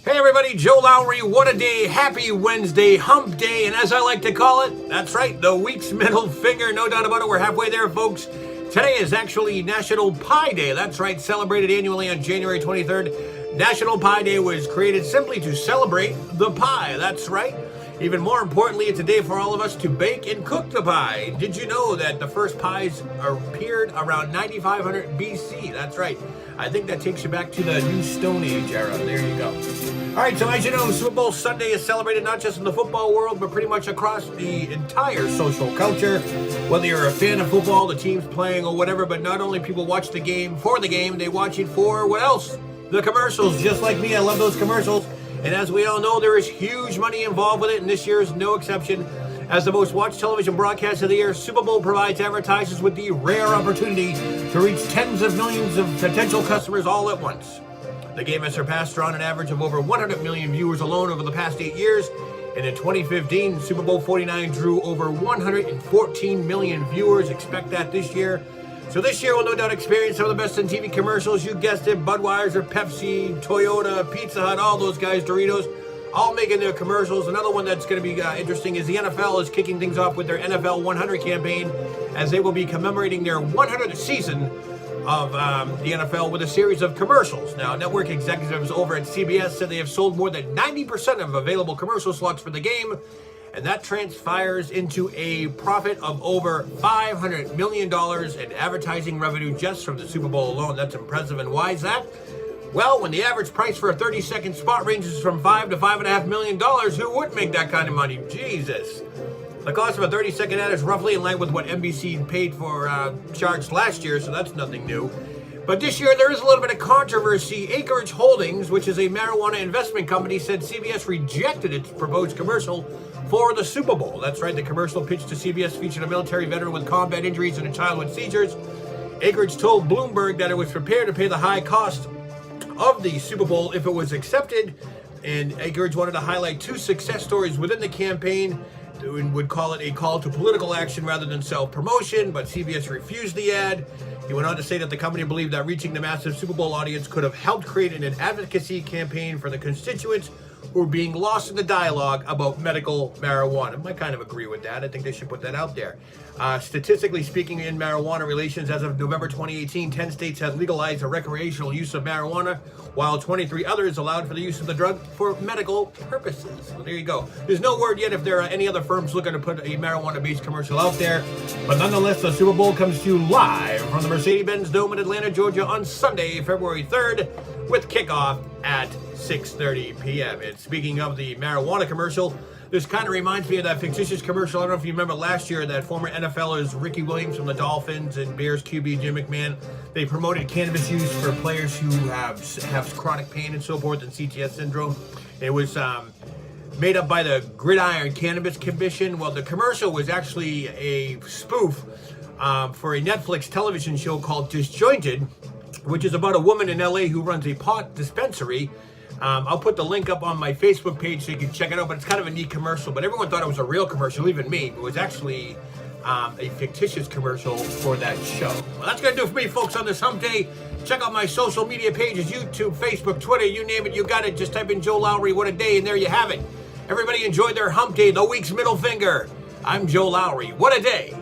Hey everybody, Joe Lowry, what a day, happy Wednesday, hump day, and as I like to call it, that's right, the week's middle finger, no doubt about it, we're halfway there folks. Today is actually National Pie Day, that's right, celebrated annually on January 23rd. National Pie Day was created simply to celebrate the pie, that's right. Even more importantly, it's a day for all of us to bake and cook the pie. Did you know that the first pies appeared around 9500 BC? That's right. I think that takes you back to the New Stone Age era. There you go. All right, so as you know, Super Bowl Sunday is celebrated not just in the football world, but pretty much across the entire social culture. Whether you're a fan of football, the team's playing, or whatever, but not only people watch the game for the game, they watch it for what else? The commercials. Just like me, I love those commercials. And as we all know, there is huge money involved with it, and this year is no exception. As the most watched television broadcast of the year, Super Bowl provides advertisers with the rare opportunity to reach tens of millions of potential customers all at once. The game has surpassed on an average of over 100 million viewers alone over the past 8 years. And in 2015, Super Bowl 49 drew over 114 million viewers. Expect that this year. So this year we'll no doubt experience some of the best in TV commercials. You guessed it, Budweiser, Pepsi, Toyota, Pizza Hut, all those guys, Doritos, all making their commercials. Another one that's going to be interesting is the NFL is kicking things off with their NFL 100 campaign, as they will be commemorating their 100th season of the NFL with a series of commercials. Now, network executives over at CBS said they have sold more than 90% of available commercial slots for the game, and that transpires into a profit of over $500 million in advertising revenue just from the Super Bowl alone. That's impressive. And why is that? Well, when the average price for a 30-second spot ranges from $5 to $5.5 million, who would make that kind of money? Jesus. The cost of a 30-second ad is roughly in line with what NBC paid for charged last year, so that's nothing new. But this year, there is a little bit of controversy. Acreage Holdings, which is a marijuana investment company, said CBS rejected its proposed commercial for the Super Bowl. That's right, the commercial pitched to CBS featured a military veteran with combat injuries and a child with seizures. Acreage told Bloomberg that it was prepared to pay the high cost of the Super Bowl if it was accepted. And Acreage wanted to highlight two success stories within the campaign and would call it a call to political action rather than self-promotion, but CBS refused the ad. He went on to say that the company believed that reaching the massive Super Bowl audience could have helped create an advocacy campaign for the constituents who are being lost in the dialogue about medical marijuana. I kind of agree with that. I think they should put that out there. Statistically speaking, in marijuana relations, as of November 2018, 10 states had legalized the recreational use of marijuana, while 23 others allowed for the use of the drug for medical purposes. Well, there you go. There's no word yet if there are any other firms looking to put a marijuana-based commercial out there. But nonetheless, the Super Bowl comes to you live from the Mercedes-Benz Dome in Atlanta, Georgia on Sunday, February 3rd, with kickoff at 6:30 p.m. And speaking of the marijuana commercial, this kind of reminds me of that fictitious commercial. I don't know if you remember last year that former NFLers Ricky Williams from the Dolphins and Bears QB Jim McMahon, they promoted cannabis use for players who have chronic pain and so forth and CTS syndrome. It was made up by the Gridiron Cannabis Commission. Well, the commercial was actually a spoof for a Netflix television show called Disjointed, which is about a woman in LA who runs a pot dispensary. I'll put the link up on my Facebook page so you can check it out, but it's kind of a neat commercial. But everyone thought it was a real commercial, even me. It was actually a fictitious commercial for that show. Well, that's going to do it for me, folks, on this hump day. Check out my social media pages, YouTube, Facebook, Twitter, you name it, you got it. Just type in Joe Lowry, what a day, and there you have it. Everybody enjoyed their hump day, the week's middle finger. I'm Joe Lowry. What a day.